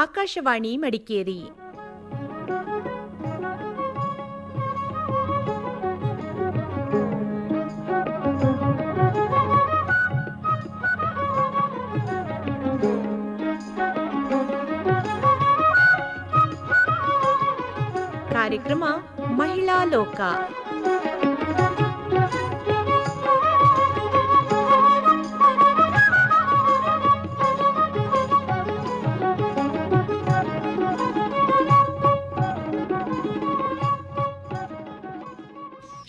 ಆಕಾಶವಾಣಿ ಮಡಿಕೇರಿ. ಕಾರ್ಯಕ್ರಮ ಮಹಿಳಾ ಲೋಕ.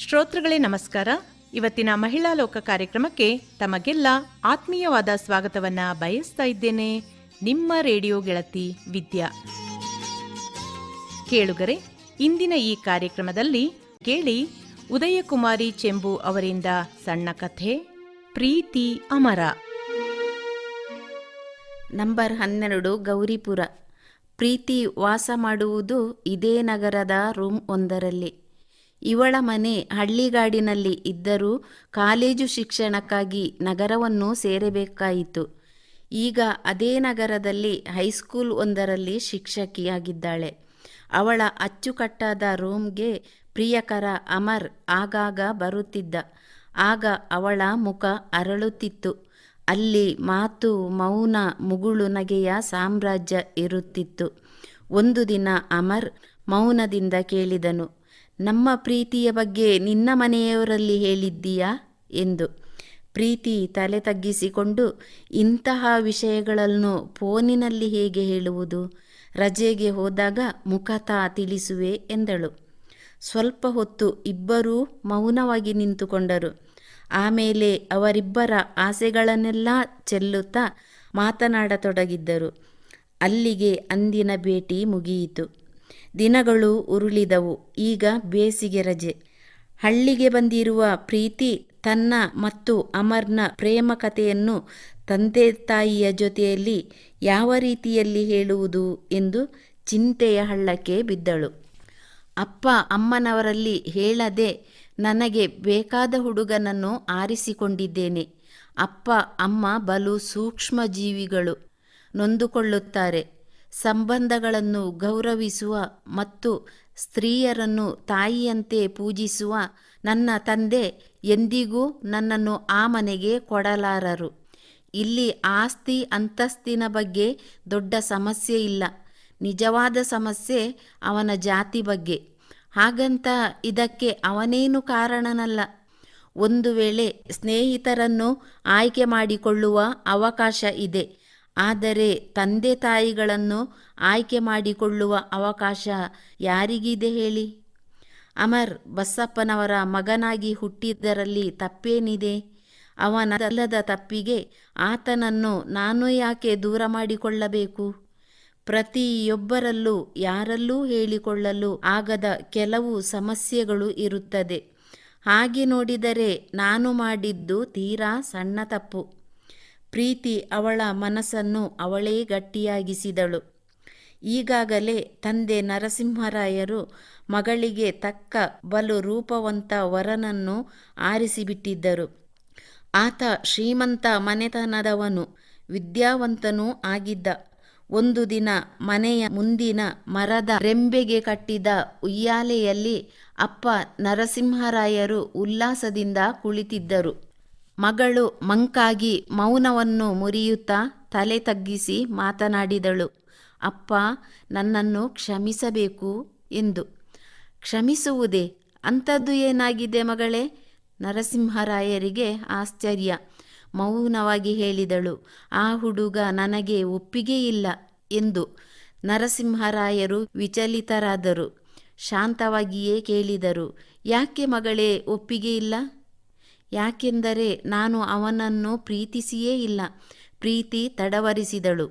ಶ್ರೋತೃಗಳೇ ನಮಸ್ಕಾರ. ಇವತ್ತಿನ ಮಹಿಳಾ ಲೋಕ ಕಾರ್ಯಕ್ರಮಕ್ಕೆ ತಮಗೆಲ್ಲ ಆತ್ಮೀಯವಾದ ಸ್ವಾಗತವನ್ನ ಬಯಸ್ತಾ ಇದ್ದೇನೆ. ನಿಮ್ಮ ರೇಡಿಯೋ ಗೆಳತಿ ವಿದ್ಯಾ. ಕೇಳುಗರೆ, ಇಂದಿನ ಈ ಕಾರ್ಯಕ್ರಮದಲ್ಲಿ ಕೇಳಿ ಉದಯಕುಮಾರಿ ಚೆಂಬು ಅವರಿಂದ ಸಣ್ಣ ಕಥೆ ಪ್ರೀತಿ ಅಮರ. ನಂಬರ್ 12 ಗೌರಿಪುರ. ಪ್ರೀತಿ ವಾಸ ಮಾಡುವುದು ಇದೇ ನಗರದ ರೂಮ್ ಒಂದರಲ್ಲಿ. ಇವಳ ಮನೆ ಹಳ್ಳಿಗಾಡಿನಲ್ಲಿ ಇದ್ದರೂ ಕಾಲೇಜು ಶಿಕ್ಷಣಕ್ಕಾಗಿ ನಗರವನ್ನು ಸೇರಬೇಕಾಯಿತು. ಈಗ ಅದೇ ನಗರದಲ್ಲಿ ಹೈಸ್ಕೂಲ್ ಒಂದರಲ್ಲಿ ಶಿಕ್ಷಕಿಯಾಗಿದ್ದಾಳೆ. ಅವಳ ಅಚ್ಚುಕಟ್ಟಾದ ರೂಮ್ಗೆ ಪ್ರಿಯಕರ ಅಮರ್ ಆಗಾಗ ಬರುತ್ತಿದ್ದ. ಆಗ ಅವಳ ಮುಖ ಅರಳುತ್ತಿತ್ತು. ಅಲ್ಲಿ ಮಾತು, ಮೌನ, ಮುಗುಳು ನಗೆಯ ಸಾಮ್ರಾಜ್ಯ ಇರುತ್ತಿತ್ತು. ಒಂದು ದಿನ ಅಮರ್ ಮೌನದಿಂದ ಕೇಳಿದನು, ನಮ್ಮ ಪ್ರೀತಿಯ ಬಗ್ಗೆ ನಿನ್ನ ಮನೆಯವರಲ್ಲಿ ಹೇಳಿದ್ದೀಯಾ ಎಂದು. ಪ್ರೀತಿ ತಲೆ ತಗ್ಗಿಸಿಕೊಂಡು, ಇಂತಹ ವಿಷಯಗಳನ್ನು ಫೋನಿನಲ್ಲಿ ಹೇಗೆ ಹೇಳುವುದು? ರಜೆಗೆ ಹೋದಾಗ ಮುಖತಃ ತಿಳಿಸುವೆ ಎಂದಳು. ಸ್ವಲ್ಪ ಹೊತ್ತು ಇಬ್ಬರೂ ಮೌನವಾಗಿ ನಿಂತುಕೊಂಡರು. ಆಮೇಲೆ ಅವರಿಬ್ಬರ ಆಸೆಗಳನ್ನೆಲ್ಲ ಚೆಲ್ಲುತ್ತಾ ಮಾತನಾಡತೊಡಗಿದ್ದರು. ಅಲ್ಲಿಗೆ ಅಂದಿನ ಭೇಟಿ ಮುಗಿಯಿತು. ದಿನಗಳು ಉರುಳಿದವು. ಈಗ ಬೇಸಿಗೆ ರಜೆ. ಹಳ್ಳಿಗೆ ಬಂದಿರುವ ಪ್ರೀತಿ ತನ್ನ ಮತ್ತು ಅಮರ್ನ ಪ್ರೇಮ ಕಥೆಯನ್ನು ತಂದೆ ತಾಯಿಯ ಜೊತೆಯಲ್ಲಿ ಯಾವ ರೀತಿಯಲ್ಲಿ ಹೇಳುವುದು ಎಂದು ಚಿಂತೆಯ ಹಳ್ಳಕ್ಕೆ ಬಿದ್ದಳು. ಅಪ್ಪ ಅಮ್ಮನವರಲ್ಲಿ ಹೇಳದೆ ನನಗೆ ಬೇಕಾದ ಹುಡುಗನನ್ನು ಆರಿಸಿಕೊಂಡಿದ್ದೇನೆ. ಅಪ್ಪ ಅಮ್ಮ ಬಲು ಸೂಕ್ಷ್ಮ ಜೀವಿಗಳು, ನೊಂದುಕೊಳ್ಳುತ್ತಾರೆ. ಸಂಬಂಧಗಳನ್ನು ಗೌರವಿಸುವ ಮತ್ತು ಸ್ತ್ರೀಯರನ್ನು ತಾಯಿಯಂತೆ ಪೂಜಿಸುವ ನನ್ನ ತಂದೆ ಎಂದಿಗೂ ನನ್ನನ್ನು ಆ ಮನೆಗೆ ಕೊಡಲಾರರು. ಇಲ್ಲಿ ಆಸ್ತಿ ಅಂತಸ್ತಿನ ಬಗ್ಗೆ ದೊಡ್ಡ ಸಮಸ್ಯೆ ಇಲ್ಲ. ನಿಜವಾದ ಸಮಸ್ಯೆ ಅವನ ಜಾತಿ ಬಗ್ಗೆ. ಹಾಗಂತ ಇದಕ್ಕೆ ಅವನೇನು ಕಾರಣನಲ್ಲ. ಒಂದು ವೇಳೆ ಸ್ನೇಹಿತರನ್ನು ಆಯ್ಕೆ ಮಾಡಿಕೊಳ್ಳುವ ಅವಕಾಶ ಇದೆ. ಆದರೆ ತಂದೆ ತಾಯಿಗಳನ್ನು ಆಯ್ಕೆ ಮಾಡಿಕೊಳ್ಳುವ ಅವಕಾಶ ಯಾರಿಗಿದೆ ಹೇಳಿ? ಅಮರ್ ಬಸಪ್ಪನವರ ಮಗನಾಗಿ ಹುಟ್ಟಿದ್ದರಲ್ಲಿ ತಪ್ಪೇನಿದೆ? ಅವನಲ್ಲದ ತಪ್ಪಿಗೆ ಆತನನ್ನು ನಾನು ಯಾಕೆ ದೂರ ಮಾಡಿಕೊಳ್ಳಬೇಕು? ಪ್ರತಿಯೊಬ್ಬರಲ್ಲೂ ಯಾರಲ್ಲೂ ಹೇಳಿಕೊಳ್ಳಲು ಆಗದ ಕೆಲವು ಸಮಸ್ಯೆಗಳು ಇರುತ್ತದೆ. ಹಾಗೆ ನೋಡಿದರೆ ನಾನು ಮಾಡಿದ್ದು ತೀರಾ ಸಣ್ಣ ತಪ್ಪು. ಪ್ರೀತಿ ಅವಳ ಮನಸ್ಸನ್ನು ಅವಳೇ ಗಟ್ಟಿಯಾಗಿಸಿದಳು. ಈಗಾಗಲೇ ತಂದೆ ನರಸಿಂಹರಾಯರು ಮಗಳಿಗೆ ತಕ್ಕ ಬಲು ರೂಪವಂತ ವರನನ್ನು ಆರಿಸಿಬಿಟ್ಟಿದ್ದರು. ಆತ ಶ್ರೀಮಂತ ಮನೆತನದವನು, ವಿದ್ಯಾವಂತನೂ ಆಗಿದ್ದ. ಒಂದು ದಿನ ಮನೆಯ ಮುಂದಿನ ಮರದ ರೆಂಬೆಗೆ ಕಟ್ಟಿದ ಉಯ್ಯಾಲೆಯಲ್ಲಿ ಅಪ್ಪ ನರಸಿಂಹರಾಯರು ಉಲ್ಲಾಸದಿಂದ ಕುಳಿತಿದ್ದರು. ಮಗಳು ಮಂಕಾಗಿ ಮೌನವನ್ನು ಮುರಿಯುತ್ತಾ ತಲೆ ತಗ್ಗಿಸಿ ಮಾತನಾಡಿದಳು, ಅಪ್ಪ, ನನ್ನನ್ನು ಕ್ಷಮಿಸಬೇಕು ಎಂದು. ಕ್ಷಮಿಸುವುದೇ? ಅಂಥದ್ದು ಏನಾಗಿದೆ ಮಗಳೇ? ನರಸಿಂಹರಾಯರಿಗೆ ಆಶ್ಚರ್ಯ. ಮೌನವಾಗಿ ಹೇಳಿದಳು, ಆ ಹುಡುಗ ನನಗೆ ಒಪ್ಪಿಗೆ ಇಲ್ಲ ಎಂದು. ನರಸಿಂಹರಾಯರು ವಿಚಲಿತರಾದರು. ಶಾಂತವಾಗಿಯೇ ಕೇಳಿದರು, ಯಾಕೆ ಮಗಳೇ ಒಪ್ಪಿಗೆ ಇಲ್ಲ? ಯಾಕೆಂದರೆ ನಾನು ಅವನನ್ನು ಪ್ರೀತಿಸಿಯೇ ಇಲ್ಲ. ಪ್ರೀತಿ ತಡವರಿಸಿದಳು.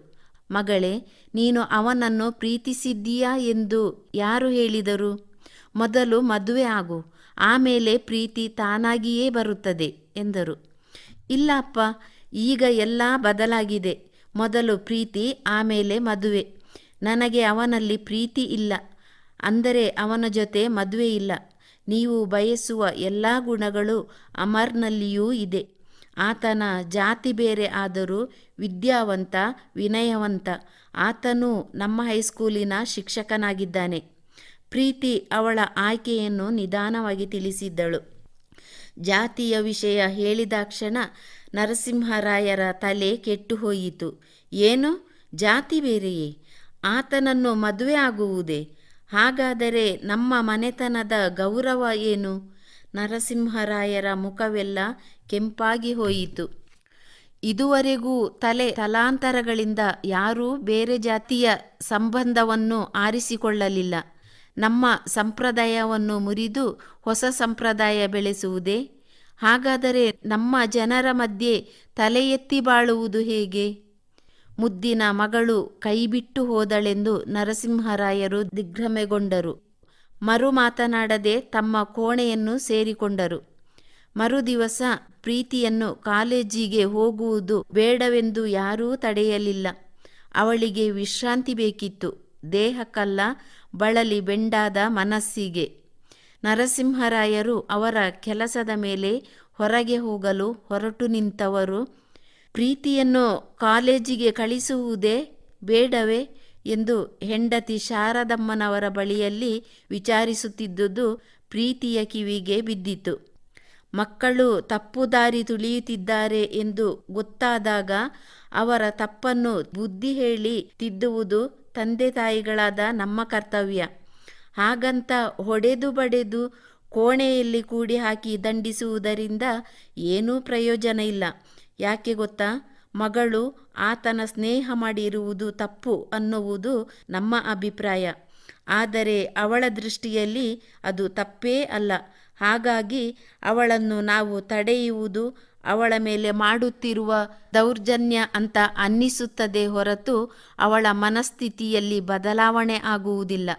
ಮಗಳೇ, ನೀನು ಅವನನ್ನು ಪ್ರೀತಿಸಿದ್ದೀಯಾ ಎಂದು ಯಾರು ಹೇಳಿದರು? ಮೊದಲು ಮದುವೆ ಆಗು, ಆಮೇಲೆ ಪ್ರೀತಿ ತಾನಾಗಿಯೇ ಬರುತ್ತದೆ ಎಂದರು. ಇಲ್ಲ ಅಪ್ಪ, ಈಗ ಎಲ್ಲ ಬದಲಾಗಿದೆ. ಮೊದಲು ಪ್ರೀತಿ, ಆಮೇಲೆ ಮದುವೆ. ನನಗೆ ಅವನಲ್ಲಿ ಪ್ರೀತಿ ಇಲ್ಲ, ಅಂದರೆ ಅವನ ಜೊತೆ ಮದುವೆ ಇಲ್ಲ. ನೀವು ಬಯಸುವ ಎಲ್ಲ ಗುಣಗಳು ಅಮರ್ನಲ್ಲಿಯೂ ಇದೆ. ಆತನ ಜಾತಿ ಬೇರೆ ಆದರೂ ವಿದ್ಯಾವಂತ, ವಿನಯವಂತ. ಆತನೂ ನಮ್ಮ ಹೈಸ್ಕೂಲಿನ ಶಿಕ್ಷಕನಾಗಿದ್ದಾನೆ. ಪ್ರೀತಿ ಅವಳ ಆಯ್ಕೆಯನ್ನು ನಿಧಾನವಾಗಿ ತಿಳಿಸಿದ್ದಳು. ಜಾತಿಯ ವಿಷಯ ಹೇಳಿದಾಕ್ಷಣ ನರಸಿಂಹರಾಯರ ತಲೆ ಕೆಟ್ಟು ಹೋಯಿತು. ಏನು, ಜಾತಿ ಬೇರೆಯೇ? ಆತನನ್ನು ಮದುವೆ ಆಗುವುದೇ? ಹಾಗಾದರೆ ನಮ್ಮ ಮನೆತನದ ಗೌರವ ಏನು? ನರಸಿಂಹರಾಯರ ಮುಖವೆಲ್ಲ ಕೆಂಪಾಗಿ ಹೋಯಿತು. ಇದುವರೆಗೂ ತಲಾಂತರಗಳಿಂದ ಯಾರೂ ಬೇರೆ ಜಾತಿಯ ಸಂಬಂಧವನ್ನು ಆರಿಸಿಕೊಳ್ಳಲಿಲ್ಲ. ನಮ್ಮ ಸಂಪ್ರದಾಯವನ್ನು ಮುರಿದು ಹೊಸ ಸಂಪ್ರದಾಯ ಬೆಳೆಸುವುದೇ? ಹಾಗಾದರೆ ನಮ್ಮ ಜನರ ಮಧ್ಯೆ ತಲೆ ಎತ್ತಿ ಬಾಳುವುದು ಹೇಗೆ? ಮುದ್ದಿನ ಮಗಳು ಕೈಬಿಟ್ಟು ಹೋದಳೆಂದು ನರಸಿಂಹರಾಯರು ದಿಗ್ಭ್ರಮೆಗೊಂಡರು. ಮರು ಮಾತನಾಡದೆ ತಮ್ಮ ಕೋಣೆಯನ್ನು ಸೇರಿಕೊಂಡರು. ಮರುದಿವಸ ಪ್ರೀತಿಯನ್ನು ಕಾಲೇಜಿಗೆ ಹೋಗುವುದು ಬೇಡವೆಂದು ಯಾರೂ ತಡೆಯಲಿಲ್ಲ. ಅವಳಿಗೆ ವಿಶ್ರಾಂತಿ ಬೇಕಿತ್ತು, ದೇಹಕ್ಕಲ್ಲ, ಬಳಲಿ ಬೆಂಡಾದ ಮನಸ್ಸಿಗೆ. ನರಸಿಂಹರಾಯರು ಅವರ ಕೆಲಸದ ಮೇಲೆ ಹೊರಗೆ ಹೋಗಲು ಹೊರಟು ನಿಂತವರು ಪ್ರೀತಿಯನ್ನು ಕಾಲೇಜಿಗೆ ಕಳಿಸುವುದೇ ಬೇಡವೇ ಎಂದು ಹೆಂಡತಿ ಶಾರದಮ್ಮನವರ ಬಳಿಯಲ್ಲಿ ವಿಚಾರಿಸುತ್ತಿದ್ದುದು ಪ್ರೀತಿಯ ಕಿವಿಗೆ ಬಿದ್ದಿತು. ಮಕ್ಕಳು ತಪ್ಪು ದಾರಿ ತುಳಿಯುತ್ತಿದ್ದಾರೆ ಎಂದು ಗೊತ್ತಾದಾಗ ಅವರ ತಪ್ಪನ್ನು ಬುದ್ಧಿ ಹೇಳಿ ತಿದ್ದುವುದು ತಂದೆ ತಾಯಿಗಳಾದ ನಮ್ಮ ಕರ್ತವ್ಯ. ಹಾಗಂತ ಹೊಡೆದು ಬಡೆದು ಕೋಣೆಯಲ್ಲಿ ಕೂಡಿ ಹಾಕಿ ದಂಡಿಸುವುದರಿಂದ ಏನೂ ಪ್ರಯೋಜನ ಇಲ್ಲ. ಯಾಕೆ ಗೊತ್ತಾ? ಮಗಳು ಆತನ ಸ್ನೇಹ ಮಾಡಿರುವುದು ತಪ್ಪು ಅನ್ನುವುದು ನಮ್ಮ ಅಭಿಪ್ರಾಯ. ಆದರೆ ಅವಳ ದೃಷ್ಟಿಯಲ್ಲಿ ಅದು ತಪ್ಪೇ ಅಲ್ಲ. ಹಾಗಾಗಿ ಅವಳನ್ನು ನಾವು ತಡೆಯುವುದು ಅವಳ ಮೇಲೆ ಮಾಡುತ್ತಿರುವ ದೌರ್ಜನ್ಯ ಅಂತ ಅನ್ನಿಸುತ್ತದೆ ಹೊರತು ಅವಳ ಮನಸ್ಥಿತಿಯಲ್ಲಿ ಬದಲಾವಣೆ ಆಗುವುದಿಲ್ಲ.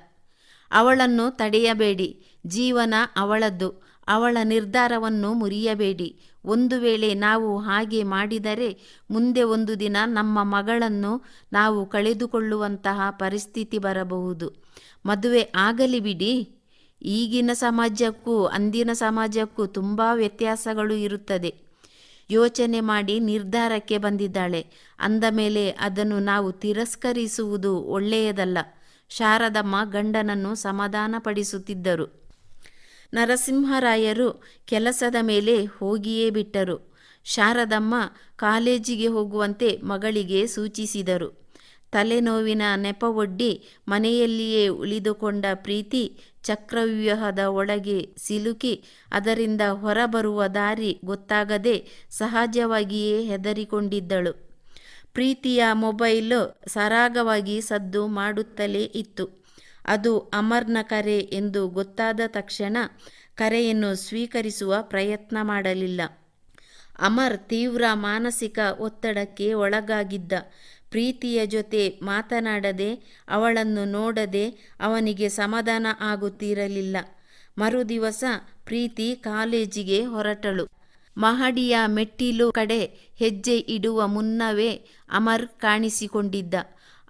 ಅವಳನ್ನು ತಡೆಯಬೇಡಿ. ಜೀವನ ಅವಳದ್ದು. ಅವಳ ನಿರ್ಧಾರವನ್ನು ಮುರಿಯಬೇಡಿ. ಒಂದು ವೇಳೆ ನಾವು ಹಾಗೆ ಮಾಡಿದರೆ ಮುಂದೆ ಒಂದು ದಿನ ನಮ್ಮ ಮಗಳನ್ನು ನಾವು ಕಳೆದುಕೊಳ್ಳುವಂತಹ ಪರಿಸ್ಥಿತಿ ಬರಬಹುದು. ಮದುವೆ ಆಗಲಿ ಬಿಡಿ. ಈಗಿನ ಸಮಾಜಕ್ಕೂ ಅಂದಿನ ಸಮಾಜಕ್ಕೂ ತುಂಬ ವ್ಯತ್ಯಾಸಗಳು ಇರುತ್ತದೆ. ಯೋಚನೆ ಮಾಡಿ ನಿರ್ಧಾರಕ್ಕೆ ಬಂದಿದ್ದಾಳೆ ಅಂದ ಮೇಲೆ ಅದನ್ನು ನಾವು ತಿರಸ್ಕರಿಸುವುದು ಒಳ್ಳೆಯದಲ್ಲ. ಶಾರದಮ್ಮ ಗಂಡನನ್ನು ಸಮಾಧಾನಪಡಿಸುತ್ತಿದ್ದರು. ನರಸಿಂಹರಾಯರು ಕೆಲಸದ ಮೇಲೆ ಹೋಗಿಯೇ ಬಿಟ್ಟರು. ಶಾರದಮ್ಮ ಕಾಲೇಜಿಗೆ ಹೋಗುವಂತೆ ಮಗಳಿಗೆ ಸೂಚಿಸಿದರು. ತಲೆನೋವಿನ ನೆಪವೊಡ್ಡಿ ಮನೆಯಲ್ಲಿಯೇ ಉಳಿದುಕೊಂಡ ಪ್ರೀತಿ ಚಕ್ರವ್ಯೂಹದ ಒಳಗೆ ಸಿಲುಕಿ ಅದರಿಂದ ಹೊರಬರುವ ದಾರಿ ಗೊತ್ತಾಗದೆ ಸಹಜವಾಗಿಯೇ ಹೆದರಿಕೊಂಡಿದ್ದಳು. ಪ್ರೀತಿಯ ಮೊಬೈಲು ಸರಾಗವಾಗಿ ಸದ್ದು ಮಾಡುತ್ತಲೇ ಇತ್ತು. ಅದು ಅಮರ್ನ ಕರೆ ಎಂದು ಗೊತ್ತಾದ ತಕ್ಷಣ ಕರೆಯನ್ನು ಸ್ವೀಕರಿಸುವ ಪ್ರಯತ್ನ ಮಾಡಲಿಲ್ಲ. ಅಮರ್ ತೀವ್ರ ಮಾನಸಿಕ ಒತ್ತಡಕ್ಕೆ ಒಳಗಾಗಿದ್ದ. ಪ್ರೀತಿಯ ಜೊತೆ ಮಾತನಾಡದೆ ಅವಳನ್ನು ನೋಡದೆ ಅವನಿಗೆ ಸಮಾಧಾನ ಆಗುತ್ತಿರಲಿಲ್ಲ. ಮರುದಿವಸ ಪ್ರೀತಿ ಕಾಲೇಜಿಗೆ ಹೊರಟಳು. ಮಹಡಿಯ ಮೆಟ್ಟಿಲು ಕಡೆ ಹೆಜ್ಜೆ ಇಡುವ ಮುನ್ನವೇ ಅಮರ್ ಕಾಣಿಸಿಕೊಂಡಿದ್ದ.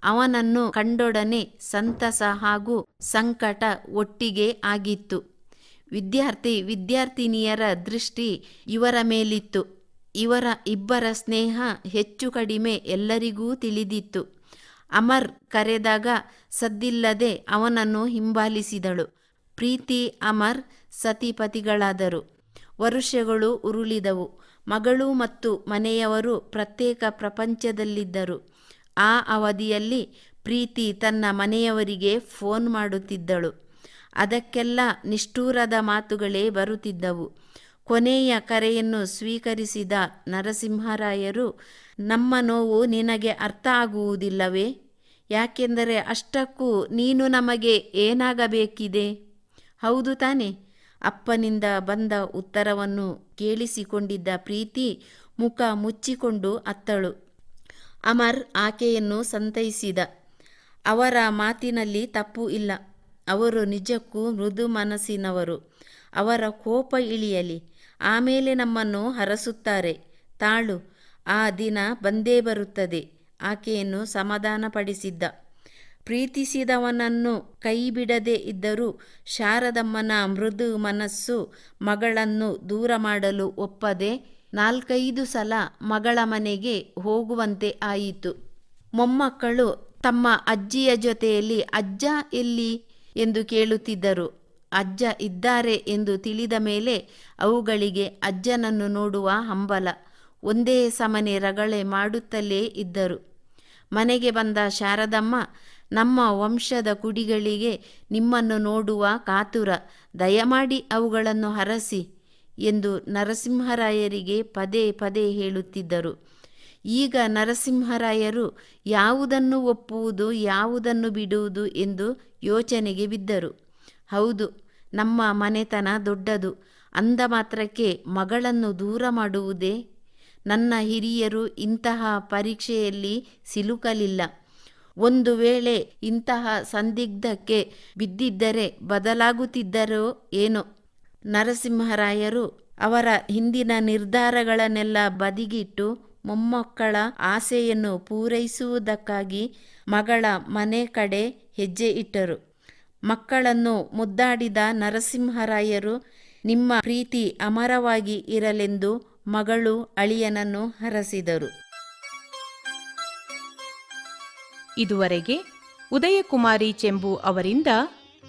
ಅವನನ್ನು ಕಂಡೊಡನೆ ಸಂತಸ ಹಾಗೂ ಸಂಕಟ ಒಟ್ಟಿಗೆ ಆಗಿತ್ತು. ವಿದ್ಯಾರ್ಥಿನಿಯರ ದೃಷ್ಟಿ ಇವರ ಮೇಲಿತ್ತು. ಇವರ ಇಬ್ಬರ ಸ್ನೇಹ ಹೆಚ್ಚು ಕಡಿಮೆ ಎಲ್ಲರಿಗೂ ತಿಳಿದಿತ್ತು. ಅಮರ್ ಕರೆದಾಗ ಸದ್ದಿಲ್ಲದೆ ಅವನನ್ನು ಹಿಂಬಾಲಿಸಿದಳು. ಪ್ರೀತಿ ಅಮರ್ ಸತಿಪತಿಗಳಾದರು. ವರುಷಗಳು ಉರುಳಿದವು. ಮಗಳು ಮತ್ತು ಮನೆಯವರು ಪ್ರತ್ಯೇಕ ಪ್ರಪಂಚದಲ್ಲಿದ್ದರು. ಆ ಅವಧಿಯಲ್ಲಿ ಪ್ರೀತಿ ತನ್ನ ಮನೆಯವರಿಗೆ ಫೋನ್ ಮಾಡುತ್ತಿದ್ದಳು. ಅದಕ್ಕೆಲ್ಲ ನಿಷ್ಠೂರದ ಮಾತುಗಳೇ ಬರುತ್ತಿದ್ದವು. ಕೊನೆಯ ಕರೆಯನ್ನು ಸ್ವೀಕರಿಸಿದ ನರಸಿಂಹರಾಯರು, ನಮ್ಮ ನೋವು ನಿನಗೆ ಅರ್ಥ ಆಗುವುದಿಲ್ಲವೇ? ಯಾಕೆಂದರೆ ಅಷ್ಟಕ್ಕೂ ನೀನು ನಮಗೆ ಏನಾಗಬೇಕಿದೆ? ಹೌದು ತಾನೆ? ಅಪ್ಪನಿಂದ ಬಂದ ಉತ್ತರವನ್ನು ಕೇಳಿಸಿಕೊಂಡಿದ್ದ ಪ್ರೀತಿ ಮುಖ ಮುಚ್ಚಿಕೊಂಡು ಅತ್ತಳು. ಅಮರ್ ಆಕೆಯನ್ನು ಸಂತೈಸಿದ. ಅವರ ಮಾತಿನಲ್ಲಿ ತಪ್ಪು ಇಲ್ಲ. ಅವರು ನಿಜಕ್ಕೂ ಮೃದು ಮನಸ್ಸಿನವರು. ಅವರ ಕೋಪ ಇಳಿಯಲಿ, ಆಮೇಲೆ ನಮ್ಮನ್ನು ಹರಸುತ್ತಾರೆ. ತಾಳು, ಆ ದಿನ ಬಂದೇ ಬರುತ್ತದೆ. ಆಕೆಯನ್ನು ಸಮಾಧಾನಪಡಿಸಿದ್ದ. ಪ್ರೀತಿಸಿದವನನ್ನು ಕೈ ಬಿಡದೆ ಇದ್ದರೂ ಶಾರದಮ್ಮನ ಮೃದು ಮನಸ್ಸು ಮಗಳನ್ನು ದೂರ ಮಾಡಲು ಒಪ್ಪದೆ 4-5 ಸಲ ಮಗಳ ಮನೆಗೆ ಹೋಗುವಂತೆ ಆಯಿತು. ಮೊಮ್ಮಕ್ಕಳು ತಮ್ಮ ಅಜ್ಜಿಯ ಜೊತೆಯಲ್ಲಿ ಅಜ್ಜ ಎಲ್ಲಿ ಎಂದು ಕೇಳುತ್ತಿದ್ದರು. ಅಜ್ಜ ಇದ್ದಾರೆ ಎಂದು ತಿಳಿದ ಮೇಲೆ ಅವುಗಳಿಗೆ ಅಜ್ಜನನ್ನು ನೋಡುವ ಹಂಬಲ. ಒಂದೇ ಸಮನೆ ರಗಳೆ ಮಾಡುತ್ತಲೇ ಇದ್ದರು. ಮನೆಗೆ ಬಂದ ಶಾರದಮ್ಮ, ನಮ್ಮ ವಂಶದ ಕುಡಿಗಳಿಗೆ ನಿಮ್ಮನ್ನು ನೋಡುವ ಕಾತುರ, ದಯಮಾಡಿ ಅವುಗಳನ್ನು ಹರಸಿ ಎಂದು ನರಸಿಂಹರಾಯರಿಗೆ ಪದೇ ಪದೇ ಹೇಳುತ್ತಿದ್ದರು. ಈಗ ನರಸಿಂಹರಾಯರು ಯಾವುದನ್ನು ಒಪ್ಪುವುದು, ಯಾವುದನ್ನು ಬಿಡುವುದು ಎಂದು ಯೋಚನೆಗೆ ಬಿದ್ದರು. ಹೌದು, ನಮ್ಮ ಮನೆತನ ದೊಡ್ಡದು ಅಂದ ಮಾತ್ರಕ್ಕೆ ಮಗಳನ್ನು ದೂರ ಮಾಡುವುದೇ? ನನ್ನ ಹಿರಿಯರು ಇಂತಹ ಪರೀಕ್ಷೆಯಲ್ಲಿ ಸಿಲುಕಲಿಲ್ಲ. ಒಂದು ವೇಳೆ ಇಂತಹ ಸಂದಿಗ್ಧಕ್ಕೆ ಬಿದ್ದಿದ್ದರೆ ಬದಲಾಗುತ್ತಿದ್ದರೋ ಏನೋ. ನರಸಿಂಹರಾಯರು ಅವರ ಹಿಂದಿನ ನಿರ್ಧಾರಗಳನ್ನೆಲ್ಲ ಬದಿಗಿಟ್ಟು ಮೊಮ್ಮಕ್ಕಳ ಆಸೆಯನ್ನು ಪೂರೈಸುವುದಕ್ಕಾಗಿ ಮಗಳ ಮನೆ ಕಡೆ ಹೆಜ್ಜೆ ಇಟ್ಟರು. ಮಕ್ಕಳನ್ನು ಮುದ್ದಾಡಿದ ನರಸಿಂಹರಾಯರು, ನಿಮ್ಮ ಪ್ರೀತಿ ಅಮರವಾಗಿ ಇರಲೆಂದು ಮಗಳು ಅಳಿಯನನ್ನು ಹರಸಿದರು. ಇದುವರೆಗೆ ಉದಯಕುಮಾರಿ ಚೆಂಬು ಅವರಿಂದ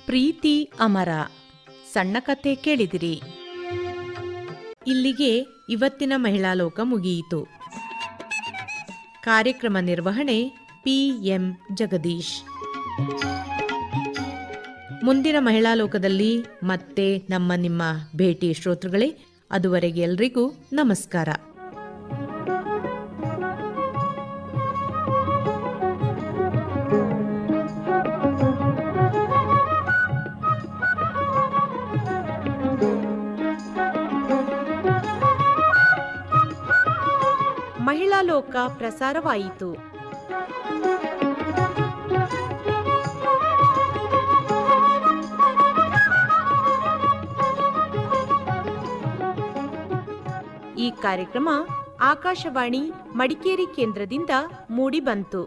ಪ್ರೀತಿ ಅಮರ ಸಣ್ಣ ಕಥೆ ಕೇಳಿದಿರಿ. ಇಲ್ಲಿಗೆ ಇವತ್ತಿನ ಮಹಿಳಾ ಲೋಕ ಮುಗಿಯಿತು. ಕಾರ್ಯಕ್ರಮ ನಿರ್ವಹಣೆ PM ಜಗದೀಶ್. ಮುಂದಿನ ಮಹಿಳಾ ಲೋಕದಲ್ಲಿ ಮತ್ತೆ ನಿಮ್ಮ ಭೇಟಿ ಶ್ರೋತೃಗಳೇ. ಅದುವರೆಗೆ ಎಲ್ರಿಗೂ ನಮಸ್ಕಾರ. ಮಹಿಳಾ ಲೋಕ ಪ್ರಸಾರವಾಯಿತು. ಈ ಕಾರ್ಯಕ್ರಮ ಆಕಾಶವಾಣಿ ಮಡಿಕೇರಿ ಕೇಂದ್ರದಿಂದ ಮೂಡಿಬಂತು.